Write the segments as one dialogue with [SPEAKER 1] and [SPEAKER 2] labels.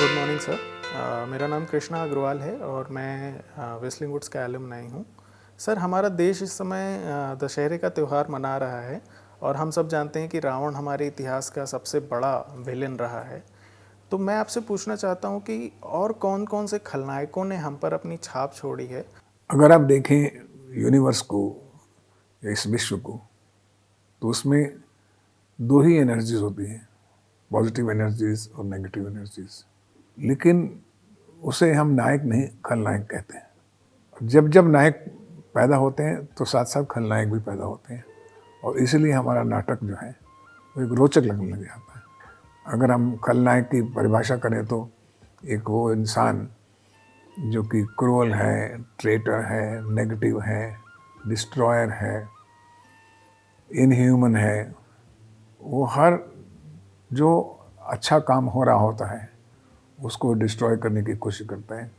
[SPEAKER 1] Good morning sir. मेरा नाम कृष्णा अग्रवाल है और मैं वेस्लिंग वुड्स का एलुमनाई हूँ। सर, हमारा देश इस समय दशहरे का त्यौहार मना रहा है और हम सब जानते हैं कि रावण हमारे इतिहास का सबसे बड़ा विलेन रहा है। तो मैं आपसे पूछना चाहता हूँ कि और कौन कौन से खलनायकों ने हम पर अपनी छाप छोड़ी है।
[SPEAKER 2] अगर आप देखें यूनिवर्स को या इस विश्व को, तो उसमें दो ही एनर्जीज होती हैं, पॉजिटिव एनर्जीज और नेगेटिव एनर्जीज। लेकिन उसे हम नायक नहीं, खलनायक कहते हैं। जब जब नायक पैदा होते हैं तो साथ साथ खलनायक भी पैदा होते हैं, और इसीलिए हमारा नाटक जो है वो एक रोचक लगने लग जाता है। अगर हम खलनायक की परिभाषा करें तो एक वो इंसान जो कि क्रूअल है, ट्रेटर है, नेगेटिव है, डिस्ट्रॉयर है, इनह्यूमन है, वो हर जो अच्छा काम हो रहा होता है उसको डिस्ट्रॉय करने की कोशिश करता है,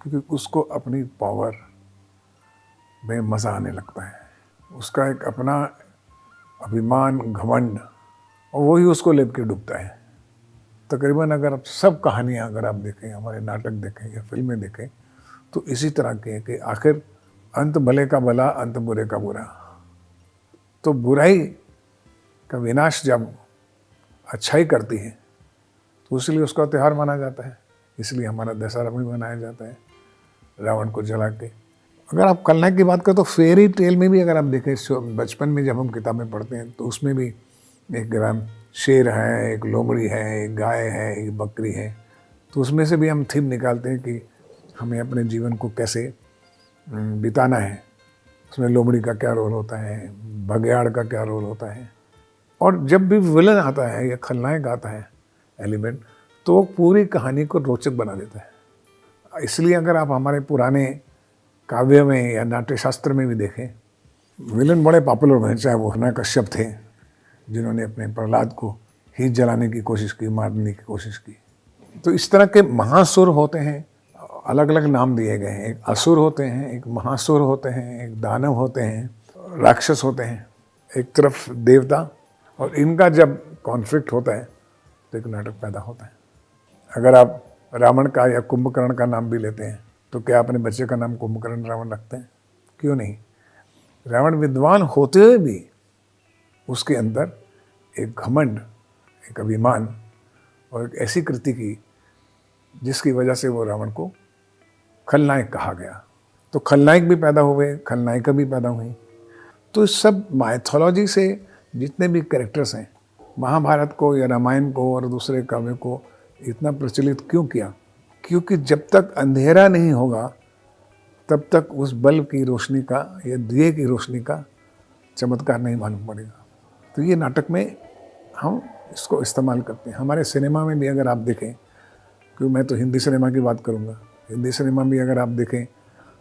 [SPEAKER 2] क्योंकि उसको अपनी पावर में मज़ा आने लगता है। उसका एक अपना अभिमान, घमंड, और वही उसको लेकर डूबता है। तकरीबन अगर आप सब कहानियाँ अगर आप देखें, हमारे नाटक देखें या फिल्में देखें, तो इसी तरह के हैं कि आखिर अंत भले का भला, अंत बुरे का बुरा। तो बुराई का विनाश जब अच्छाई करती है तो इसलिए उसका त्यौहार माना जाता है। इसलिए हमारा दशहरा भी मनाया जाता है, रावण को जला के। अगर आप खलनायक की बात करें तो फेरी टेल में भी अगर आप देखें, बचपन में जब हम किताबें पढ़ते हैं तो उसमें भी एक शेर है, एक लोमड़ी है, एक गाय है, एक बकरी है। तो उसमें से भी हम थीम निकालते हैं कि हमें अपने जीवन को कैसे बिताना है। उसमें लोमड़ी का क्या रोल होता है, भगयाड़ का क्या रोल होता है। और जब भी विलन आता है या खलनायक आता है एलिमेंट, तो वो पूरी कहानी को रोचक बना देता है। इसलिए अगर आप हमारे पुराने काव्य में या नाट्यशास्त्र में भी देखें, विलन बड़े पॉपुलर हुए, चाहे वो हिरण्यकश्यप थे जिन्होंने अपने प्रहलाद को ही जलाने की कोशिश की, मारने की कोशिश की। तो इस तरह के महासुर होते हैं, अलग अलग नाम दिए गए हैं। एक असुर होते हैं, एक महासुर होते हैं, एक दानव होते हैं, राक्षस होते हैं, एक तरफ देवता। और इनका जब कॉन्फ्लिक्ट होता है तो एक नाटक पैदा होता है। अगर आप रावण का या कुंभकर्ण का नाम भी लेते हैं तो क्या अपने बच्चे का नाम कुंभकर्ण रावण रखते हैं? क्यों नहीं? रावण विद्वान होते हुए भी उसके अंदर एक घमंड, एक अभिमान और एक ऐसी कृति की जिसकी वजह से वो रावण को खलनायक कहा गया। तो खलनायक भी पैदा हुए, खलनायिका भी पैदा हुई। तो इस सब माइथोलॉजी से जितने भी कैरेक्टर्स हैं, महाभारत को या रामायण को और दूसरे काव्य को इतना प्रचलित क्यों किया? क्योंकि जब तक अंधेरा नहीं होगा तब तक उस बल्ब की रोशनी का या दिए की रोशनी का चमत्कार नहीं मालूम पड़ेगा। तो ये नाटक में हम इसको इस्तेमाल करते हैं। हमारे सिनेमा में भी अगर आप देखें, क्योंकि मैं तो हिंदी सिनेमा की बात करूँगा, हिंदी सिनेमा भी अगर आप देखें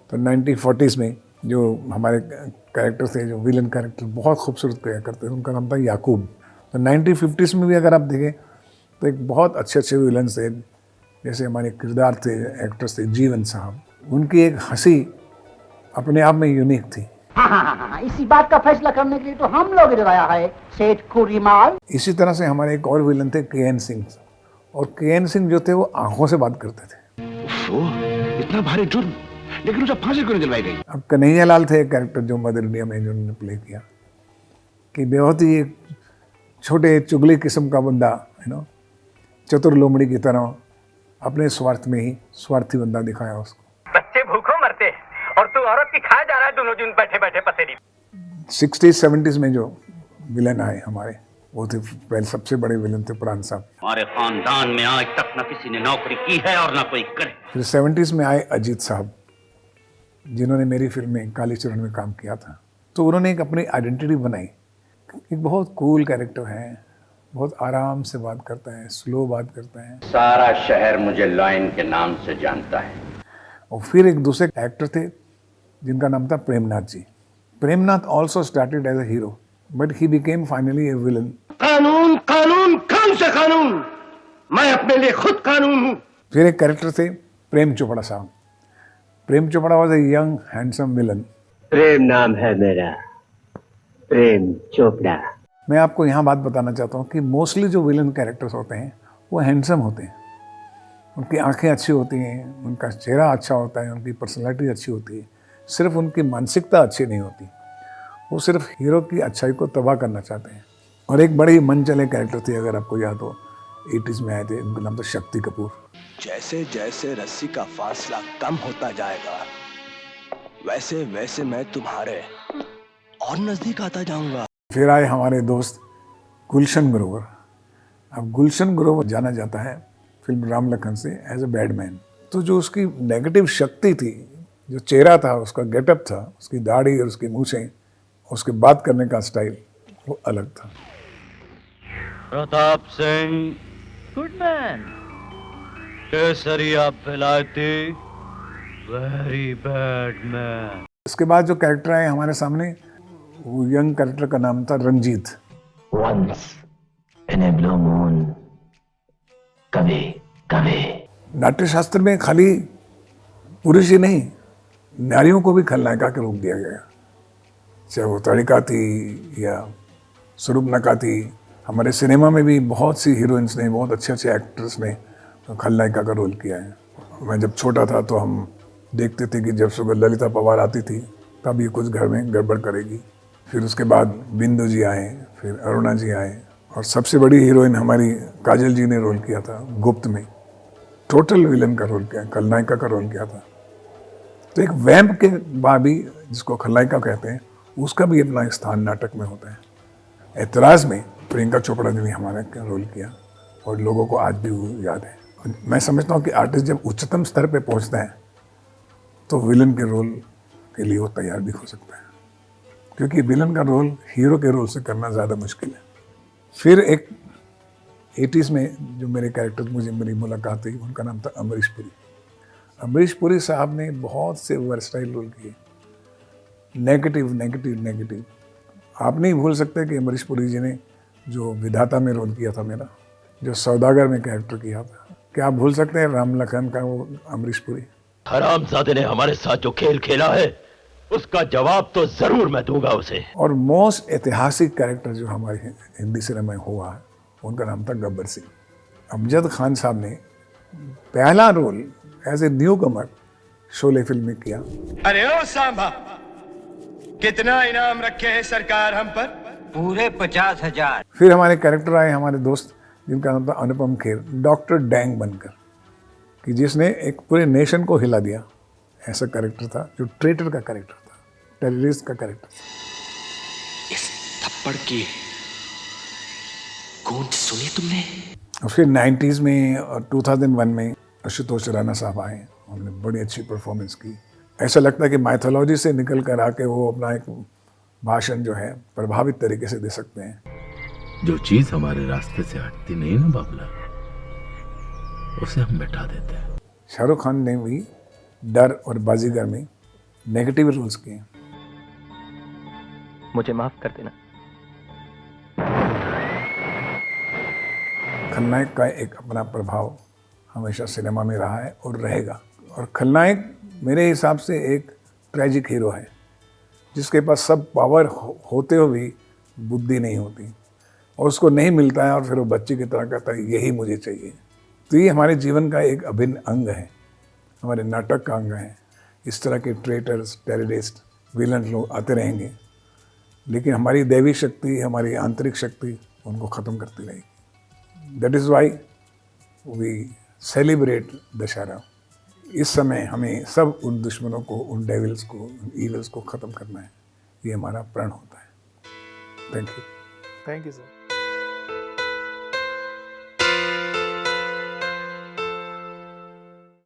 [SPEAKER 2] तो 1940s में जो हमारे कैरेक्टर थे, जो विलन कैरेक्टर बहुत खूबसूरत किया करते थे, उनका नाम था याकूब। तो 1950s में भी अगर आप देखें तो एक बहुत अच्छे अच्छे विलन थे, जैसे हमारे किरदार थे, एक्टर्स थे, जीवन साहब। उनकी एक हंसी अपने आप में यूनिक थी।
[SPEAKER 3] इसी बात का फैसला करने के लिए तो हम लोग इधर आया है, सेठ कुरीमाल।
[SPEAKER 2] इसी तरह से हमारे एक और विलन थे के एन सिंह, और के एन सिंह जो थे वो आंखों से बात करते थे।
[SPEAKER 4] इतना भारी जुर्म, लेकिन उसे फांसी क्यों नहीं दिलवाई गई?
[SPEAKER 2] अब कन्हैया लाल थे एक कैरेक्टर जो मदर इंडिया में जिन्होंने प्ले किया, कि बहुत ही एक छोटे चुगली किस्म का बंदा, चतुर लोमड़ी की तरह अपने स्वार्थ में ही स्वार्थी बंदा दिखाया उसको।
[SPEAKER 5] बच्चे भूखों मरते हैं और तू औरत की खाया जा रहा है दोनों दिन बैठे बैठे पसेरी।
[SPEAKER 2] 60s 70s में जो विलन आए हमारे, वो थे पहले सबसे बड़े विलन थे प्राण साहब।
[SPEAKER 6] हमारे खानदान में आज तक न किसी ने नौकरी की है और न कोई करे।
[SPEAKER 2] फिर 70s में आए अजीत साहब, जिन्होंने मेरी फिल्म में काली चरण में काम किया था। तो उन्होंने एक अपनी आइडेंटिटी बनाई, एक बहुत कूल कैरेक्टर है, बहुत आराम से बात करता है, स्लो बात करता है।
[SPEAKER 6] सारा शहर मुझे लॉयन के नाम से जानता है।
[SPEAKER 2] और फिर एक दूसरे एक्टर थे जिनका नाम था Premnath ji. Premnath also started as a hero, but he became finally a villain.
[SPEAKER 4] कानून कानून कौन से कानून? मैं अपने लिए खुद कानून हूँ।
[SPEAKER 2] फिर एक कैरेक्टर थे प्रेम चोपड़ा साहब। Prem Chopra was a young handsome villain.
[SPEAKER 7] Prem नाम है मेरा, प्रेम चोपड़ा।
[SPEAKER 2] मैं आपको यहाँ बात बताना चाहता हूँ कि मोस्टली जो विलन कैरेक्टर्स होते हैं वो हैंडसम होते हैं, उनकी आंखें अच्छी होती हैं, उनका चेहरा अच्छा होता है, उनकी पर्सनालिटी अच्छी होती है, सिर्फ उनकी मानसिकता अच्छी नहीं होती। वो सिर्फ हीरो की अच्छाई को तबाह करना चाहते हैं। और एक बड़ी मन चले कैरेक्टर थी, अगर आपको याद हो, 80s में आए थे, उनका नाम था शक्ति कपूर।
[SPEAKER 8] जैसे जैसे रस्सी का फासला कम होता जाएगा, वैसे वैसे मैं तुम्हारे और नजदीक आता जाऊंगा।
[SPEAKER 2] फिर आए हमारे दोस्त गुलशन ग्रोवर। अब गुलशन ग्रोवर जाना जाता है फिल्म राम लखन से एज अ बैड मैन। तो जो उसकी नेगेटिव शक्ति थी, जो चेहरा था, उसका गेटअप था, उसकी दाढ़ी और उसकी मूछें, उसके बात करने का स्टाइल, वो अलग था।
[SPEAKER 6] प्रताप सिंह गुड मैन, केसरिया विलायती वेरी बैड मैन।
[SPEAKER 2] इसके बाद जो कैरेक्टर आए हमारे सामने, वो यंग कैरेक्टर का नाम था Ranjit.
[SPEAKER 7] Once in a blue moon, कभी कभी।
[SPEAKER 2] नाट्य शास्त्र में खाली पुरुष ही नहीं, नारियों को भी खलनायिका के रूप दिया गया, चाहे वो तारिका थी या स्वरूपनखा थी। हमारे सिनेमा में भी बहुत सी हीरोइंस ने, बहुत अच्छे अच्छे एक्ट्रेस ने खलनायिका का रोल किया है। मैं जब छोटा था तो हम देखते थे कि जब सुबह ललिता पवार आती थी तब ये कुछ घर में गड़बड़ करेगी। फिर उसके बाद बिंदु जी आए, फिर अरुणा जी आए, और सबसे बड़ी हीरोइन हमारी काजल जी ने रोल किया था गुप्त में, टोटल विलन का रोल किया, खलनायिका का रोल किया था। तो एक वैम्प के बाद भी, जिसको खलनायिका कहते हैं, उसका भी अपना एक स्थान नाटक में होता है। ऐतराज़ में प्रियंका चोपड़ा ने भी हमारा रोल किया और लोगों को आज भी वो याद है। मैं समझता हूँ कि आर्टिस्ट जब उच्चतम स्तर पे पहुँचता है तो विलन के रोल के लिए वो तैयार भी हो सकता है, क्योंकि विलन का रोल हीरो के रोल से करना ज़्यादा मुश्किल है। फिर एक 80s में जो मेरे कैरेक्टर मुझे मेरी मुलाकात हुई, उनका नाम था अमरीश पुरी। अमरीश पुरी साहब ने बहुत से वर्सटाइल रोल किए, नेगेटिव नेगेटिव नेगेटिव। आप नहीं भूल सकते कि अमरीश पुरी जी ने जो विधाता में रोल किया था मेरा, जो सौदागर में कैरेक्टर किया था, क्या आप भूल सकते हैं राम लखन का वो अमरीश पुरी?
[SPEAKER 6] हरामजादे ने हमारे साथ जो खेल खेला है उसका जवाब तो जरूर मैं दूंगा उसे।
[SPEAKER 2] और मोस्ट ऐतिहासिक कैरेक्टर जो हमारे हिंदी सिनेमा में हुआ है, उनका नाम था गब्बर सिंह। अमजद खान साहब ने पहला role as a newcomer Sholay film में किया।
[SPEAKER 4] अरे ओ सांभा, कितना इनाम रखे हैं सरकार हम पर?
[SPEAKER 5] पूरे 50,000।
[SPEAKER 2] फिर हमारे कैरेक्टर आए हमारे दोस्त, जिनका नाम था अनुपम खेर, डॉक्टर डैंग बनकर, कि जिसने एक पूरे नेशन को हिला दिया। ऐसा कैरेक्टर था जो ट्रेटर का कैरेक्टर था, टेररिस्ट का कैरेक्टर था।
[SPEAKER 8] इस थप्पड़ की गूंज सुनी तुमने?
[SPEAKER 2] और फिर 90s में और 2001 में आशुतोष राणा साहब आए, उन्होंने बड़ी अच्छी परफॉर्मेंस की। ऐसा लगता है कि माइथोलॉजी से निकल कर आके वो अपना एक भाषण जो है प्रभावित तरीके से दे सकते हैं।
[SPEAKER 9] जो चीज हमारे रास्ते से हटती नहीं ना बाबला, उसे हम मिटा देते हैं।
[SPEAKER 2] शाहरुख खान ने भी डर और बाजीगर में नेगेटिव रोल्स किए।
[SPEAKER 5] मुझे माफ कर देना।
[SPEAKER 2] खलनायक का एक अपना प्रभाव हमेशा सिनेमा में रहा है और रहेगा। और खलनायक मेरे हिसाब से एक ट्रेजिक हीरो है, जिसके पास सब पावर होते हुए भी बुद्धि नहीं होती और उसको नहीं मिलता है, और फिर वो बच्चे की तरह कहता है यही मुझे चाहिए। तो ये हमारे जीवन का एक अभिन्न अंग है, हमारे नाटक का अंग है। इस तरह के ट्रेटर्स, टेररिस्ट, विलन लोग आते रहेंगे, लेकिन हमारी दैवी शक्ति, हमारी आंतरिक शक्ति उनको ख़त्म करती रहेगी। That is why we celebrate Dussehra. इस समय हमें सब उन दुश्मनों को, उन डेविल्स को, उन ईवल्स को ख़त्म करना है। ये हमारा प्रण होता है। Thank you.
[SPEAKER 1] Thank you sir.